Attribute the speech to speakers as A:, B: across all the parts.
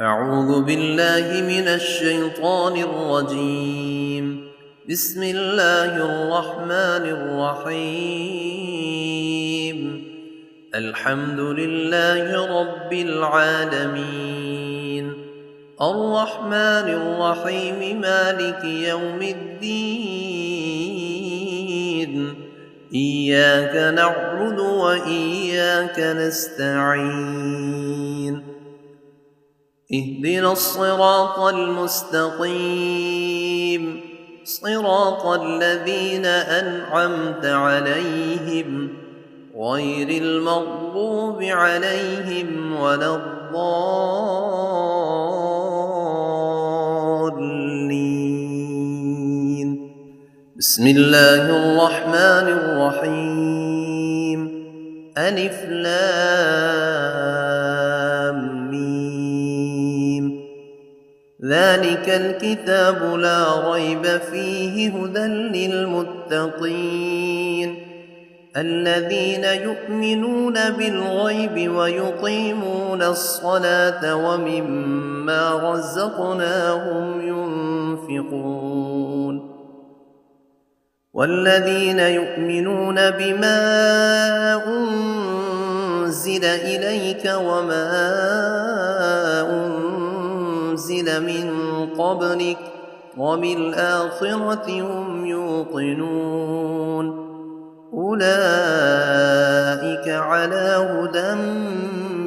A: أعوذ بالله من الشيطان الرجيم. بسم الله الرحمن الرحيم. الحمد لله رب العالمين، الرحمن الرحيم، مالك يوم الدين. إياك نعبد وإياك نستعين. اهدنا الصراط المستقيم، صراط الذين أنعمت عليهم غير المغضوب عليهم ولا الضالين. بسم الله الرحمن الرحيم. ألف لام ميم. ذلك الكتاب لا ريب فيه هدى للمتقين الذين يؤمنون بالغيب ويقيمون الصلاة ومما رزقناهم ينفقون والذين يؤمنون بما أنزل إليك وما أنزل من قبلك وبالآخرة هم يوقنون أولئك على هدى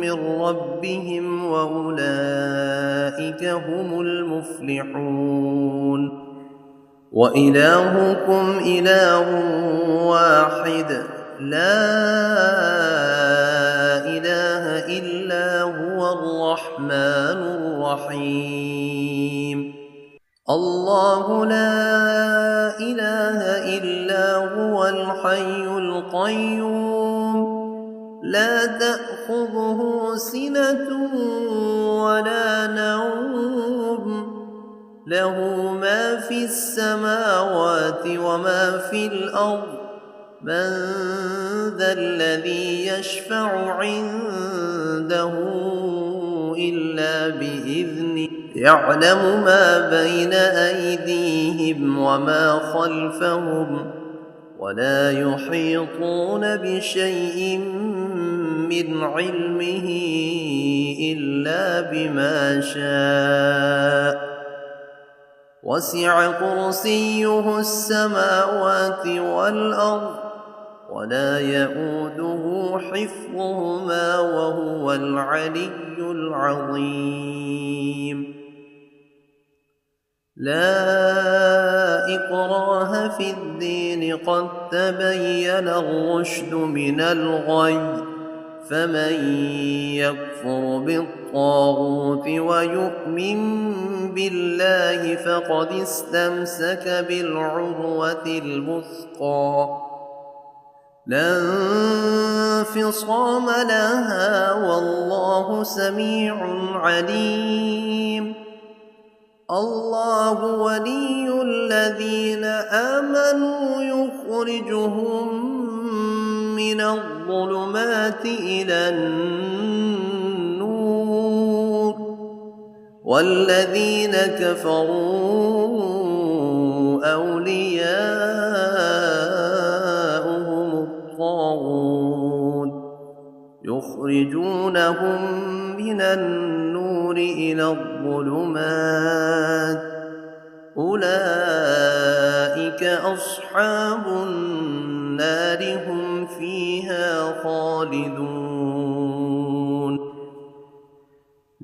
A: من ربهم وأولئك هم المفلحون. وإلهكم إله واحد لا إله إلا هو الرحمن الرحيم. الله لا إله إلا هو الحي القيوم لا تأخذه سنة ولا نوم له ما في السماوات وما في الأرض من ذا الذي يشفع عنده إلا بإذنه يعلم ما بين أيديهم وما خلفهم ولا يحيطون بشيء من علمه إلا بما شاء وسع كرسيه السماوات والأرض ولا يئوده حفظهما وهو العلي العظيم. لا إكراه في الدين قد تبين الرشد من الغي فمن يكفر بالطاغوت ويؤمن بالله فقد استمسك بالعروة الوثقى لا انفصام لها والله سميع عليم. الله ولي الذين آمنوا يخرجهم من الظلمات إلى النور والذين كفروا أولياؤهم الطاغوت يخرجونهم من النور إلى الظلمات أولئك أصحاب النار هم فيها خالدون.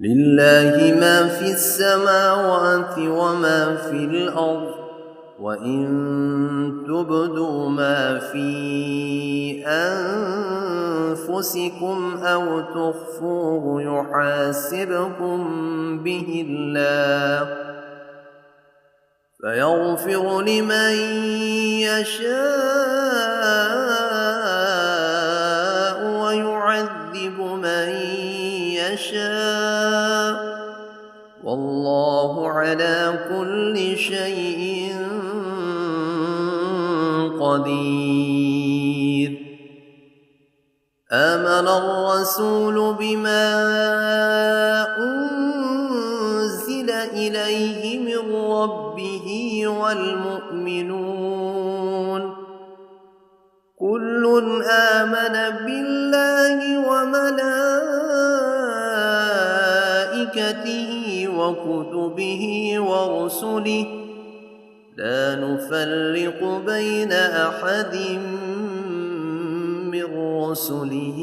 A: لله ما في السماوات وما في الأرض وإن تبدوا ما في أنفسكم أو تخفوه يحاسبكم به الله فيغفر لمن يشاء ويعذب من يشاء والله على كل شيء قدير. آمن الرسول بما أنزل إليه من ربه والمؤمنون كل آمن بالله وملائكته وكتبه ورسله لا نفرق بين أحد من رسله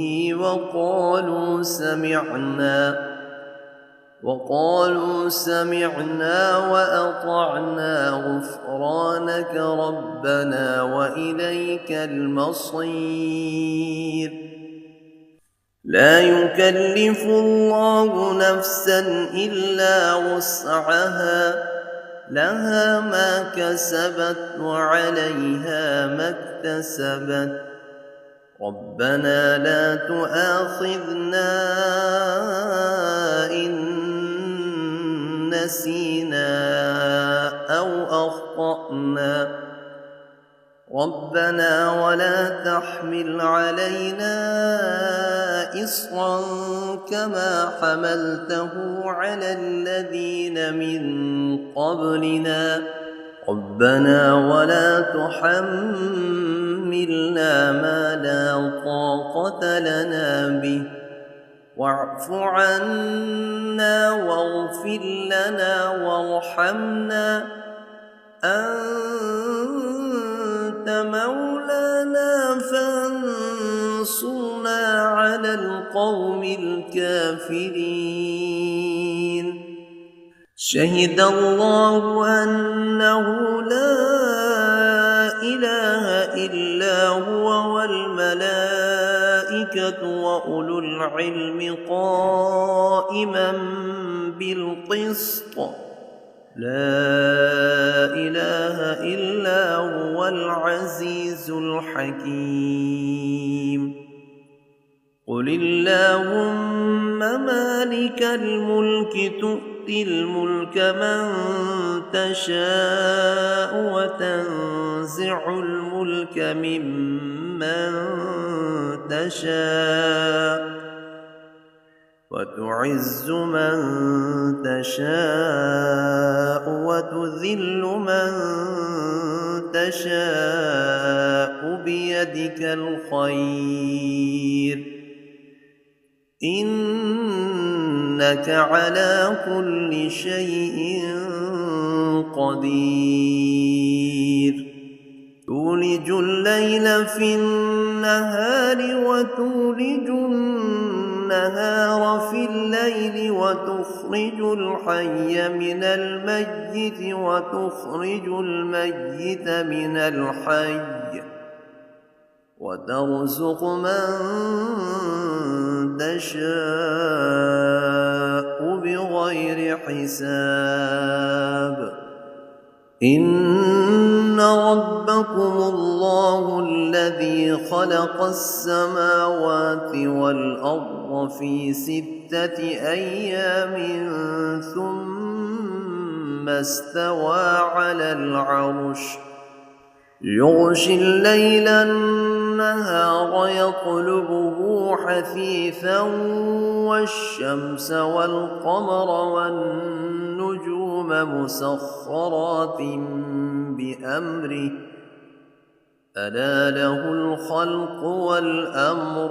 A: وقالوا سمعنا وأطعنا غفرانك ربنا وإليك المصير لا يكلف الله نفسا إلا وسعها لها ما كسبت وعليها ما اكتسبت ربنا لا تؤاخذنا إن نسينا أو أخطأنا ربنا ولا تحمل علينا إصرا كما حملته على الذين من قبلنا ربنا ولا تحملنا ما لا طاقة لنا به واعف عنا واغفر لنا وارحمنا أنت مولانا فانصرنا على القوم الكافرين شهد الله أنه لا إله إلا هو والملائكة وأولو العلم قائما بالقسط لا إله إلا هو العزيز الحكيم قل اللهم مالك الملك تؤتي الملك من تشاء وتنزع الملك ممن تشاء وتعز من تشاء وتذل من تشاء بيدك الخير إنك على كل شيء قدير تولج الليل في النهار وتولج النهار في الليل وتخرج الحي من الميت وتخرج الميت من الحي وترزق من تشاء بغير حساب إن ربكم الله الذي خلق السماوات والأرض في 6 أيام ثم استوى على العرش يغشي الليل النهار يطلبه حثيثا والشمس والقمر والنجوم مسخرات بأمره ألا له الخلق والأمر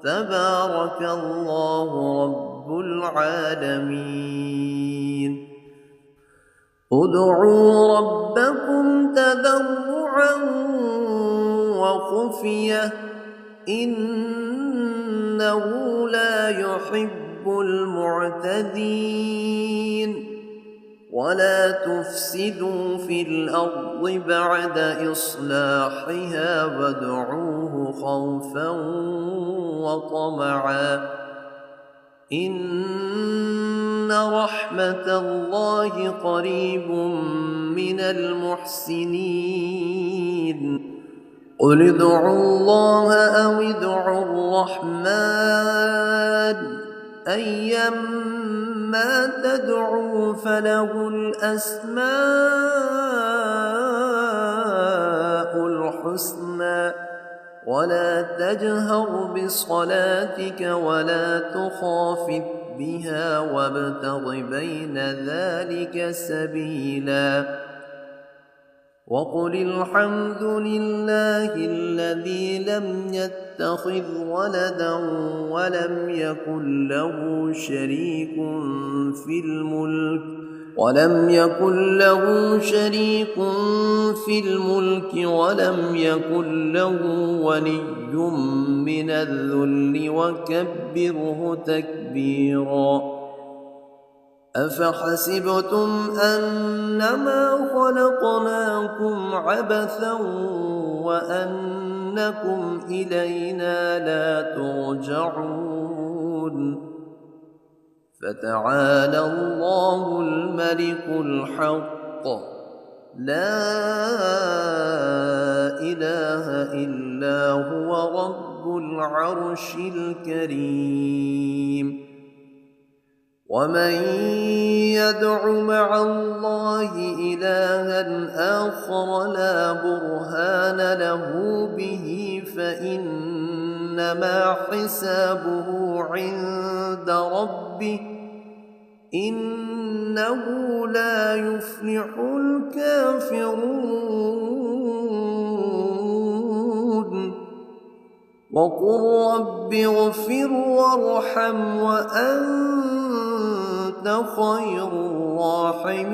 A: تبارك الله رب العالمين ادعوا ربكم تضرعا وخفية إنه لا يحب المعتدين ولا تفسدوا في الأرض بعد إصلاحها وادعوه خوفا وطمعا إن رحمة الله قريب من المحسنين قل ادعوا الله أو ادعوا الرحمن أيما تدعوا فله الأسماء الحسنى ولا تجهر بصلاتك ولا تخافت بها وابتغ بين ذلك سبيلا وقل الحمد لله الذي لم يتخذ ولدا ولم يكن له شريك في الملك ولم يكن له ولي من الذل وكبره تكبيرا أفحسبتم أنما خلقناكم عبثا وأنكم إلينا لا ترجعون فتعالى الله الملك الحق لا إله إلا هو رب العرش الكريم ومن يدع مع الله إلها آخر لا برهان له به فإنما حسابه عند ربه إنه لا يفلح الكافرون وقل رب اغفر وارحم وأنت خير الراحمين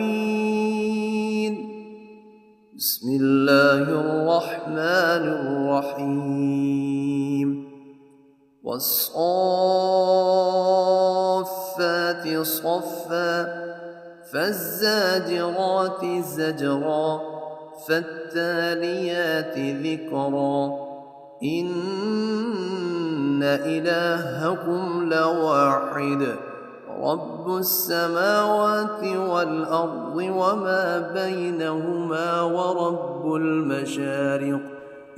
A: بسم الله الرحمن الرحيم والصافات صفا فالزاجرات زجرا فالتاليات ذكرا إن إلهكم لواحد رب السماوات والأرض وما بينهما ورب المشارق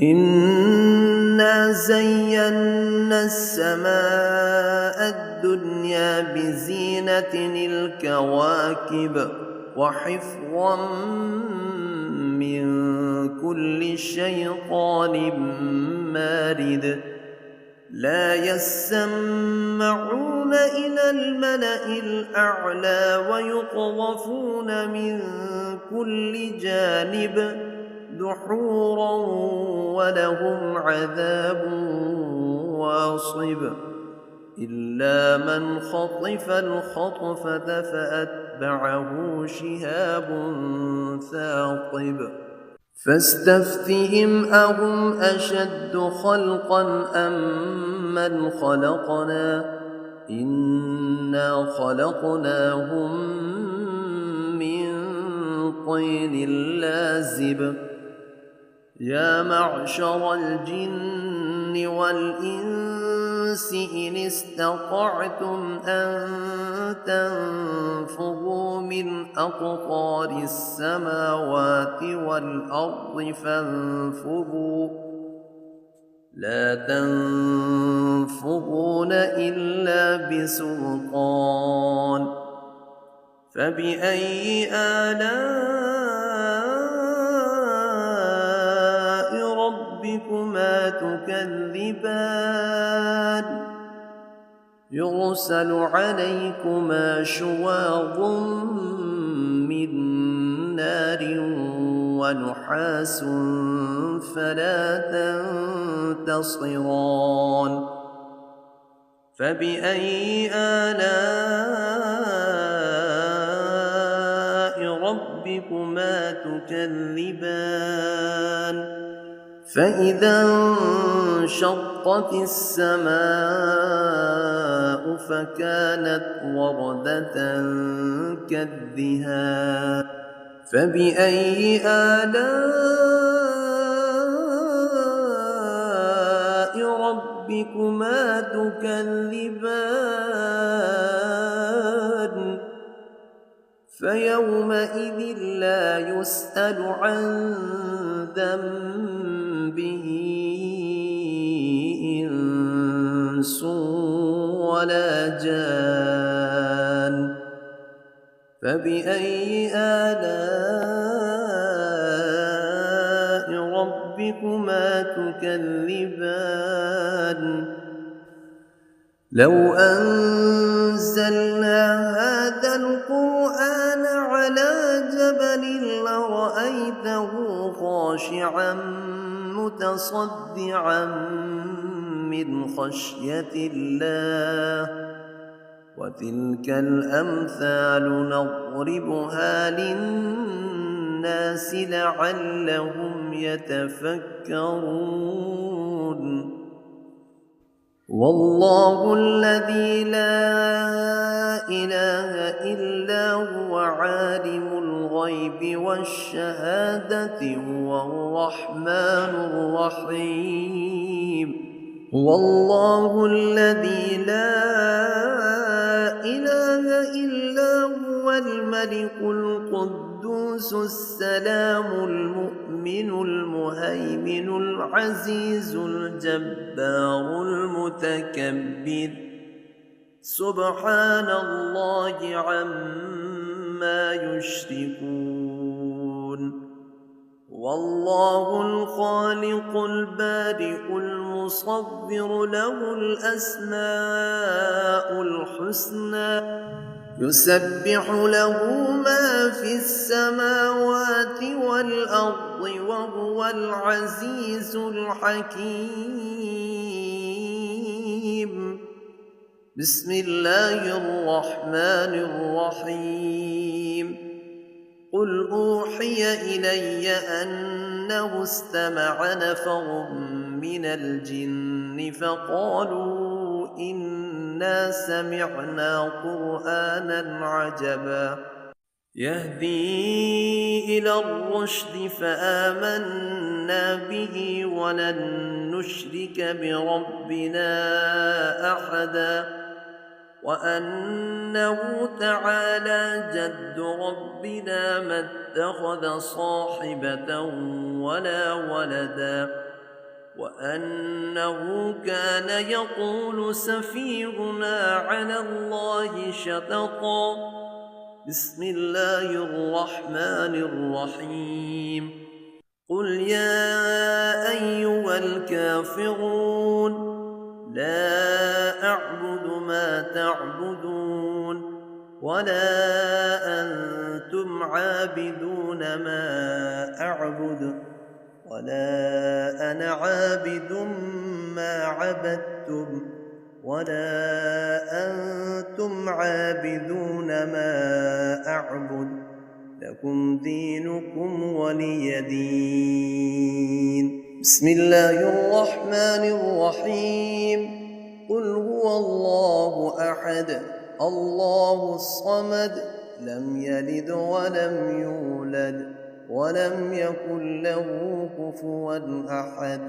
A: إنا زينا السماء الدنيا بزينة الكواكب وحفظا من كل شيطان مارد لا يسمعون إلى الملأ الأعلى ويقذفون من كل جانب دحورا ولهم عذاب واصب إلا من خطف الخطفة فأتبعه شهاب ثاقب فاستفتهم أهم أشد خلقا أم من خلقنا إنا خلقناهم من طين لازب يا معشر الجن والإنس إن استطعتم أن تنفذوا من أقطار السماوات والأرض فانفذوا لا تنفذون إلا بسلطان فبأي آلاء ربكما تكذبان يرسل عليكما شواظ من نار ونحاس فلا تنتصران فبأي آلاء ربكما تكذبان فإذا انشقت السماء فكانت وردة كالدهان فبأي آلاء ربكما تكذبان فيومئذ لا يسأل عن ذنبه إنس ولا جان فبأي آلاء ربكما تكذبان لو أنزلنا أنزلنا هذا القرآن على جبل لرأيته خاشعا متصدعا من خشية الله وتلك الأمثال نضربها للناس لعلهم يتفكرون والله الذي لا إله إلا هو عالم الغيب والشهادة هو الرحمن الرحيم والله الذي لا إله إلا هو الملك القدوس السلام المؤمن المهيمن العزيز الجبار المتكبر سبحان الله عما يشركون والله الخالق البارئ المصور له الأسماء الحسنى يسبح له ما في السماوات والأرض وهو العزيز الحكيم بسم الله الرحمن الرحيم قل أوحي إلي أنه استمع نفر من الجن فقالوا إنا سمعنا قرآنا عجبا يهدي إلى الرشد فآمنا به ولن نشرك بربنا أحدا وأنه تعالى جد ربنا ما اتخذ صاحبة ولا ولدا وأنه كان يقول سفيهنا على الله شططا بسم الله الرحمن الرحيم قل يا أيها الكافرون لا أعبد ما تعبدون ولا أنتم عابدون ما أعبد ولا أنا عابد ما عبدتم ولا أنتم عابدون ما أعبد لكم دينكم ولي دين بسم الله الرحمن الرحيم قل هو الله أحد الله الصمد لم يلد ولم يولد ولم يكن له كفوا أحد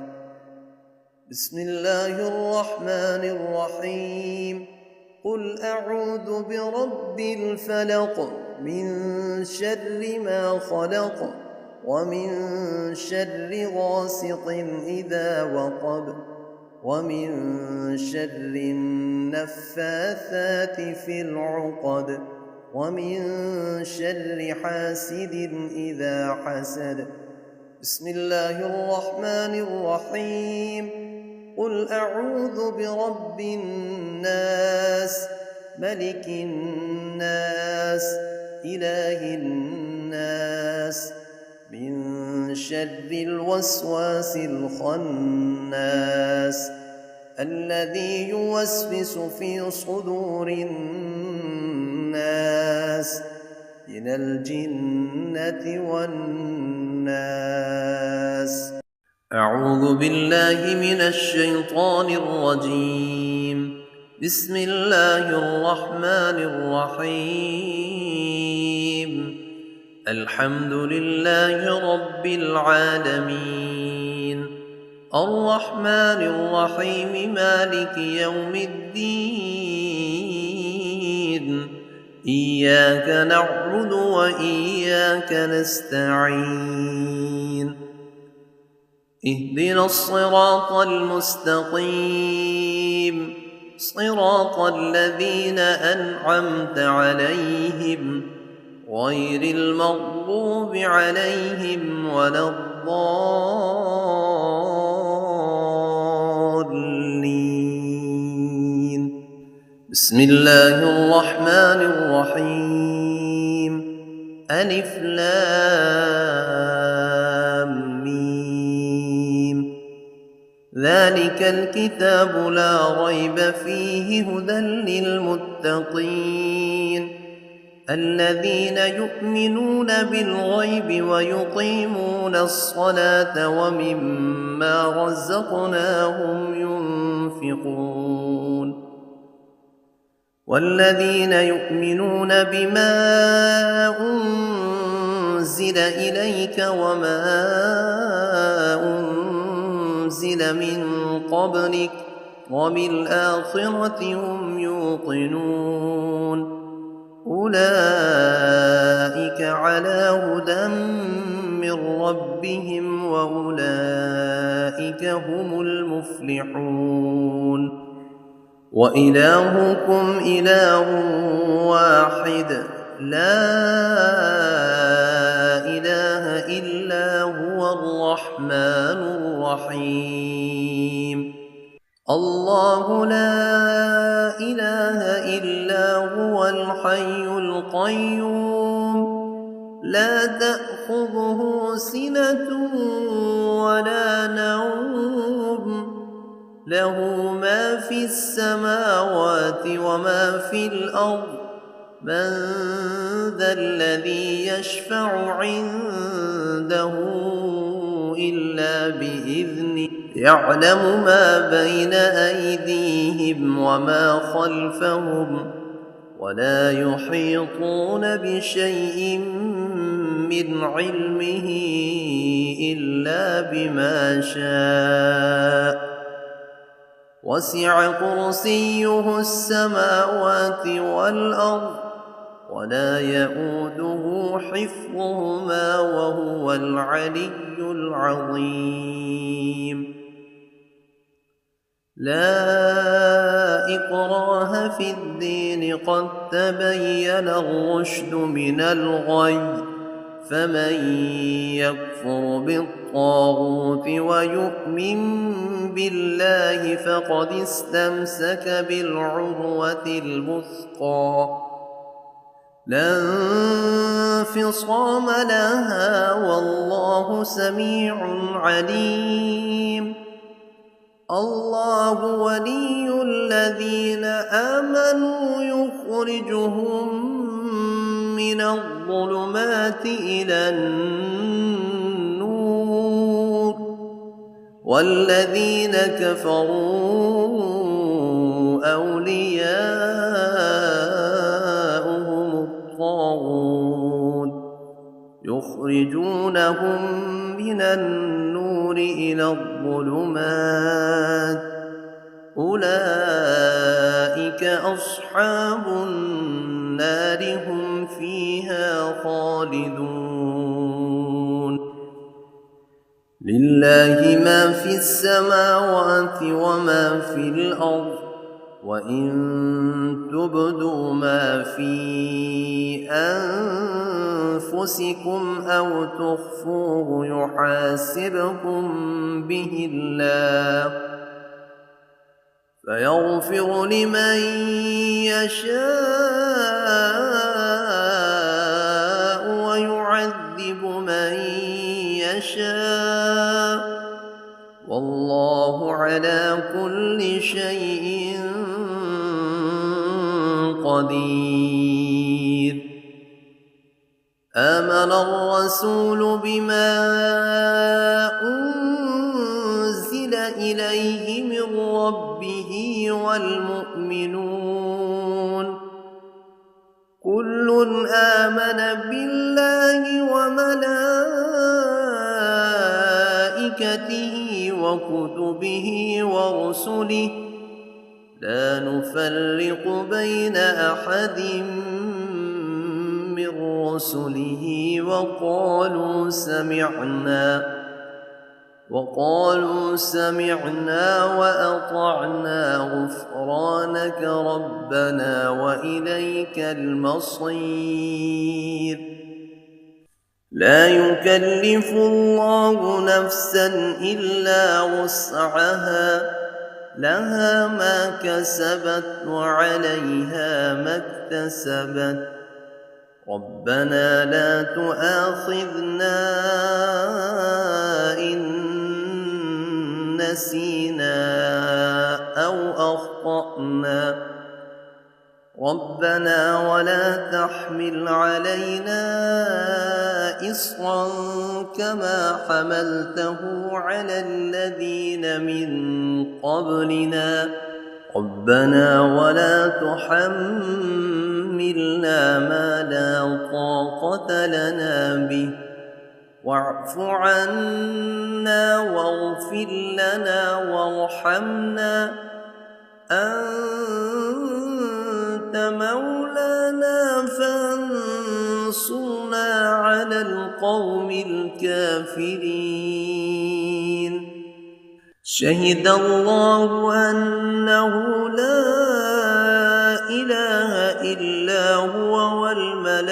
A: بسم الله الرحمن الرحيم قل أعوذ برب الفلق من شر ما خلق ومن شر غاسق إذا وقب ومن شر النفاثات في العقد ومن شر حاسد إذا حسد بسم الله الرحمن الرحيم قل أعوذ برب الناس ملك الناس إله الناس من شر الوسواس الخناس الذي يوسوس في صدور الناس من الجنة والناس أعوذ بالله من الشيطان الرجيم بسم الله الرحمن الرحيم الحمد لله رب العالمين الرحمن الرحيم مالك يوم الدين إياك نعبد وإياك نستعين اهدنا الصراط المستقيم صراط الذين أنعمت عليهم غير المغضوب عليهم ولا الضالين بسم الله الرحمن الرحيم ألف لام ميم ذلك الكتاب لا ريب فيه هدى للمتقين الذين يؤمنون بالغيب ويقيمون الصلاة ومما رزقناهم ينفقون والذين يؤمنون بما أنزل إليك وما أنزل من قبلك وبالآخرة هم يوقنون أولئك على هدى من ربهم وأولئك هم المفلحون وإلهكم إله واحد لا إله إلا هو الرحمن الرحيم الله لا إله إلا هو الحي القيوم لا تأخذه سنة ولا نوم له ما في السماوات وما في الأرض من ذا الذي يشفع عنده إلا بإذنه يعلم ما بين أيديهم وما خلفهم ولا يحيطون بشيء من علمه إلا بما شاء وسع كرسيه السماوات والأرض ولا يئوده حفظهما وهو العلي العظيم لا إكراه في الدين قد تبين الرشد من الغي فمن يكفر بالطاغوت ويؤمن بالله فقد استمسك بالعروة الوثقى لا انفصام لها والله سميع عليم الله ولي الذين آمنوا يخرجهم من الظلمات إلى النور والذين كفروا أولياؤهم الطاغوت يخرجونهم من النور إلى الظلمات أولئك أصحاب النار هم فيها خالدون لله ما في السماوات وما في الأرض وإن تبدوا ما في أنفسكم أو تخفوه يحاسبكم به الله فيغفر لمن يشاء ويعذب من يشاء والله على كل شيء قدير آمن الرسول بما أنزل إليه من ربه والمؤمنون كل آمن بالله وملائكته وكتبه ورسله لا نفرق بين أحد من رسله وقالوا سمعنا وأطعنا غفرانك ربنا وإليك المصير لا يكلف الله نفسا إلا وسعها لها ما كسبت وعليها ما اكتسبت ربنا لا تؤاخذنا إن نسينا أو أخطأنا ربنا ولا تحمل علينا إصرا كما حملته على الذين من قبلنا ربنا ولا تحملنا ما لا طاقة لنا به واعف عنا واغفر لنا وارحمنا أنت مولانا فانصرنا على القوم الكافرين شهد الله أنه لا إله إلا هو والملائكة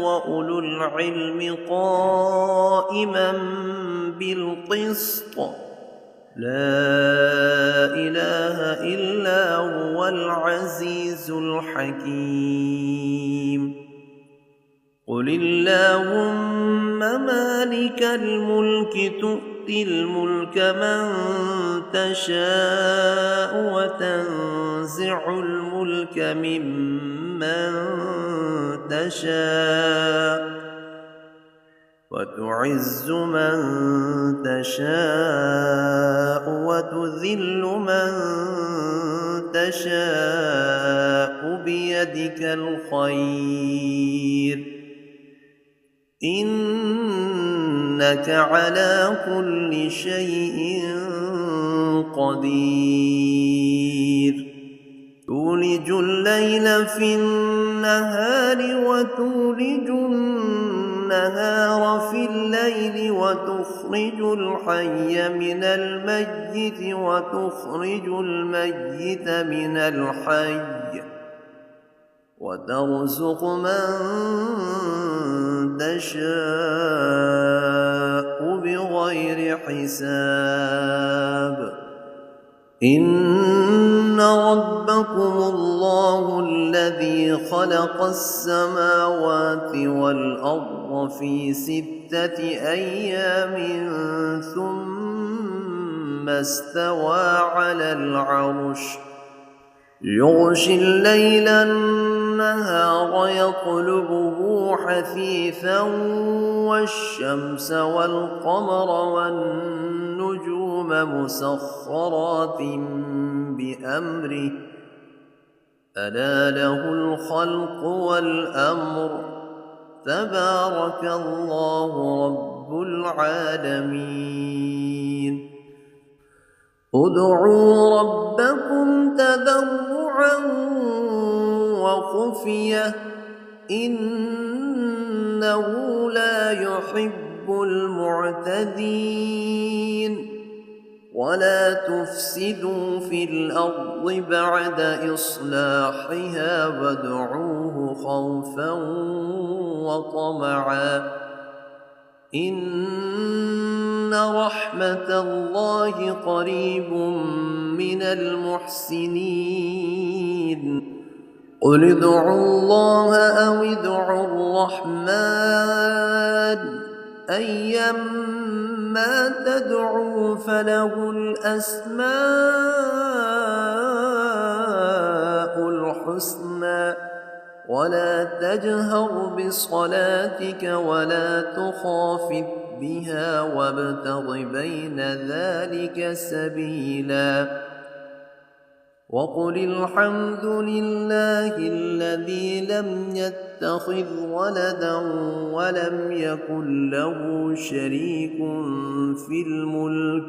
A: وأولو العلم قائما بالقسط لا إله إلا هو العزيز الحكيم قل اللهم مالك الملك تؤتي الملك من تشاء وتنزع الملك ممن تشاء وتعز من تشاء وتذل من تشاء بيدك الخير إنك على كل شيء قدير تولج الليل في النهار وتولج النهار في الليل وتخرج الحي من الميت وتخرج الميت من الحي وترزق من تشاء بغير حساب إن ربكم الله الذي خلق السماوات والأرض في 6 أيام ثم استوى على العرش يغشي الليل النهار يطلبه حثيثا والشمس والقمر والنجوم مسخرات بأمره ألا له الخلق والأمر تبارك الله رب العالمين ادعوا ربكم تضرعا وخفية إنه لا يحب المعتدين ولا تفسدوا في الأرض بعد إصلاحها وادعوه خوفا وطمعا إن رحمة الله قريب من المحسنين قل ادعوا الله أو ادعوا الرحمن أيما تدعوا فله الأسماء الحسنى ولا تجهر بصلاتك ولا تخافت بها وابتغ بين ذلك سبيلا وقل الحمد لله الذي لم يتخذ ولدا ولم يكن له شريك في الملك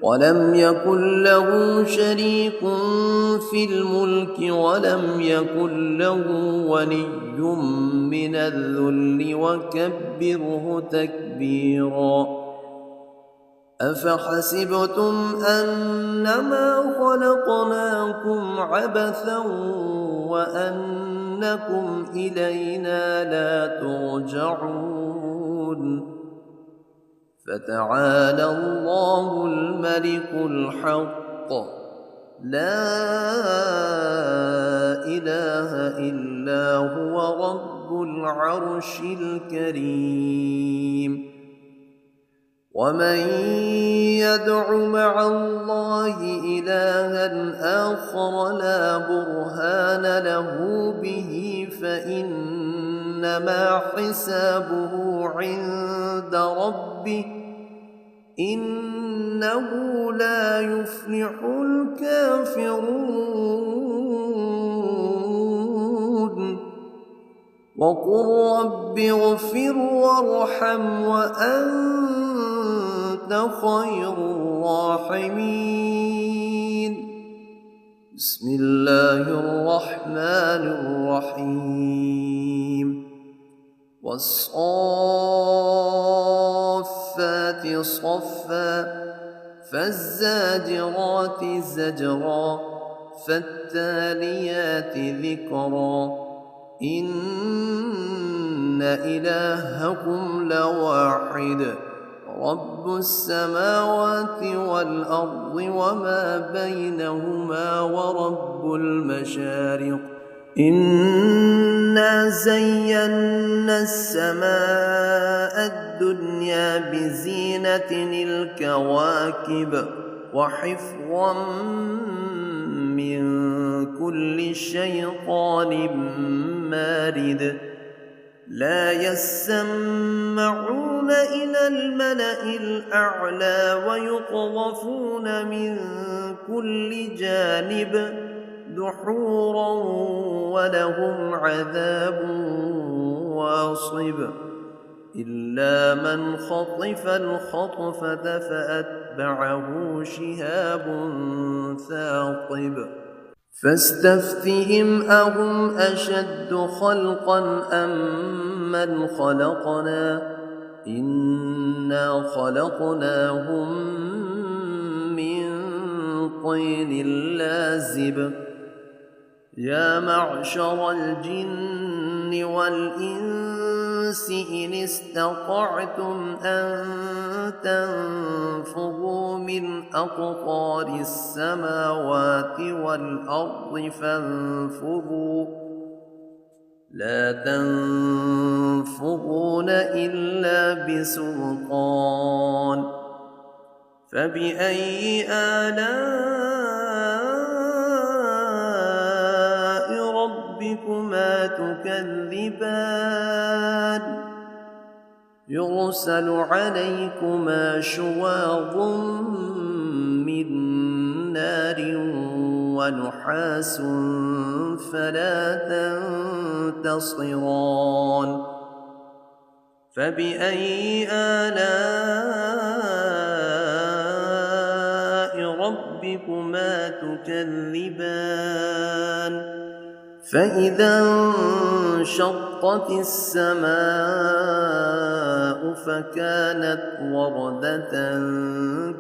A: ولم ولم يكن له ولي من الذل وكبره تكبيرا أفحسبتم أنما خلقناكم عبثا وأنكم إلينا لا ترجعون فتعالى الله الملك الحق لا إله إلا هو رب العرش الكريم ومن يدع مع الله إلها آخر لا برهان له به فإنما حسابه عند ربه إنه لا يفلح الكافرون وقل رب اغفر وارحم وأنت خير الراحمين بسم الله الرحمن الرحيم والصافات صفا فالزاجرات زجرا فالتاليات ذكرا إن إلهكم لواحد رب السماوات والأرض وما بينهما ورب المشارق إنا زينا السماء الدنيا بزينة الكواكب وحفظا من كل شيطان مارد لا يسمعون إلى الملأ الأعلى ويقذفون من كل جانب دحورا ولهم عذاب واصب إلا من خطف الخطفة فأتبعه شهاب ثاقب فاستفتهم أهم أشد خلقا أم من خلقنا إنا خلقناهم من طين لازب يا معشر الجن والإنس إن استطعتم أن تنفذوا من أقطار السماوات والأرض فانفذوا لا تنفذون إلا بسلطان فبأي آلاء ربكما تكذبان يرسل عليكما شواظ من نار ونحاس فلا تنتصران فبأي آلاء ربكما تكذبان فإذا انشقت السماء فكانت وردة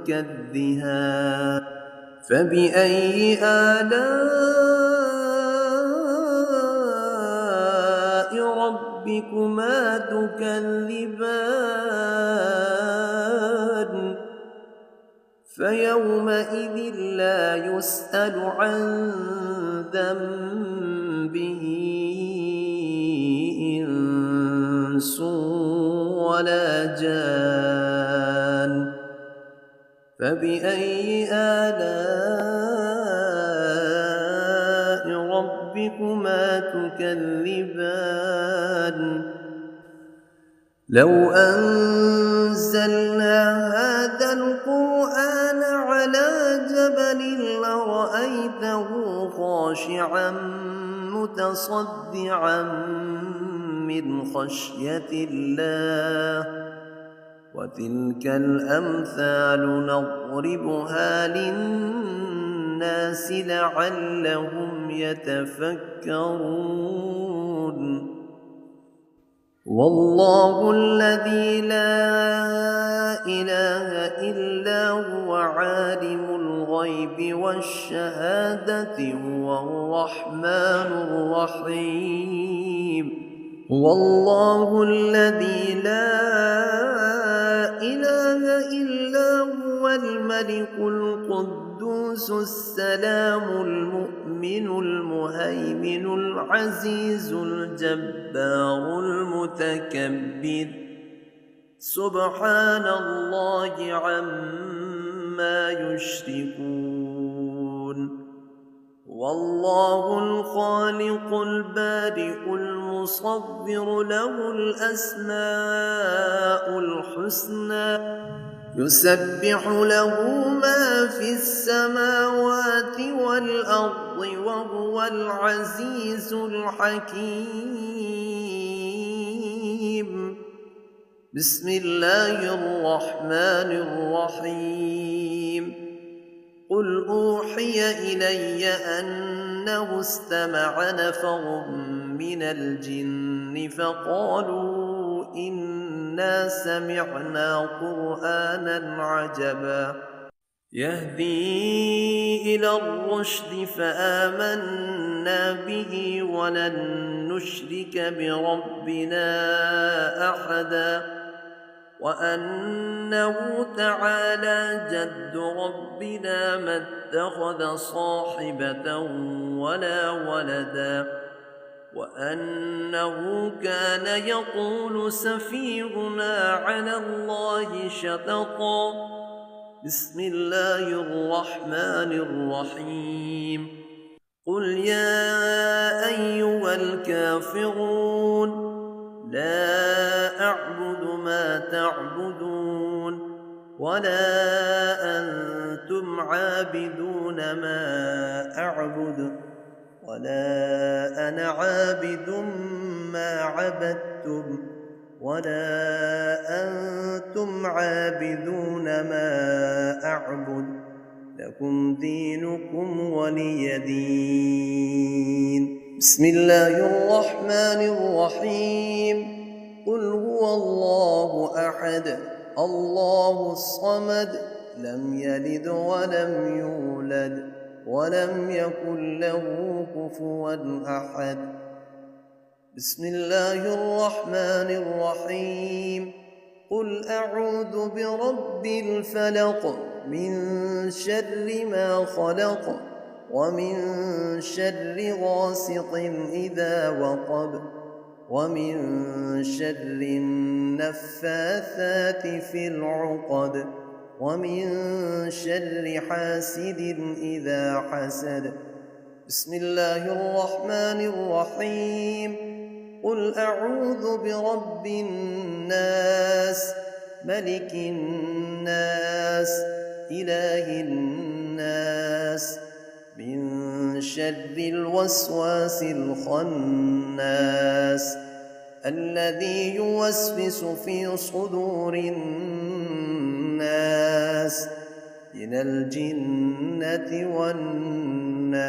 A: كالدهان فبأي آلاء ربكما تكذبان فيومئذ لا يسأل عن ذنبه إنس ولا جان فبأي آلاء ربكما تكذبان لو أنزلنا هذا القرآن على جبل لرأيته خاشعا متصدعا من خشية الله وتلك الأمثال نضربها للناس لعلهم يتفكرون والله الذي لا إله إلا هو عالم الغيب والشهادة هو الرحمن الرحيم هو الله الذي لا إله إلا هو الملك القدوس السلام المؤمن المهيمن العزيز الجبار المتكبر سبحان الله عما يشركون والله الخالق البارئ المصور له الأسماء الحسنى يسبح له ما في السماوات والأرض وهو العزيز الحكيم بسم الله الرحمن الرحيم قل أوحي إلي أنه استمع نفر من الجن فقالوا إنا سمعنا قرآنا عجبا يهدي إلى الرشد فآمنا به ولن نشرك بربنا أحدا وأنه تعالى جد ربنا ما اتخذ صاحبة ولا ولدا وأنه كان يقول سفيهنا على الله شططا بسم الله الرحمن الرحيم قل يا أيها الكافرون لا أعبد ما تعبدون ولا أنتم عابدون ما أعبد ولا أنا عابد ما عبدتم ولا أنتم عابدون ما أعبد لكم دينكم ولي دين بسم الله الرحمن الرحيم قل هو الله أحد الله الصمد لم يلد ولم يولد ولم يكن له كفوا أحد بسم الله الرحمن الرحيم قل أعوذ برب الفلق من شر ما خلق ومن شر غاسق إذا وقب ومن شر النفاثات في العقد ومن شر حاسد إذا حسد بسم الله الرحمن الرحيم قل أعوذ برب الناس ملك الناس إله الناس من شر الوسواس الخناس الذي يوسوس في صدور الناس من الجنة والناس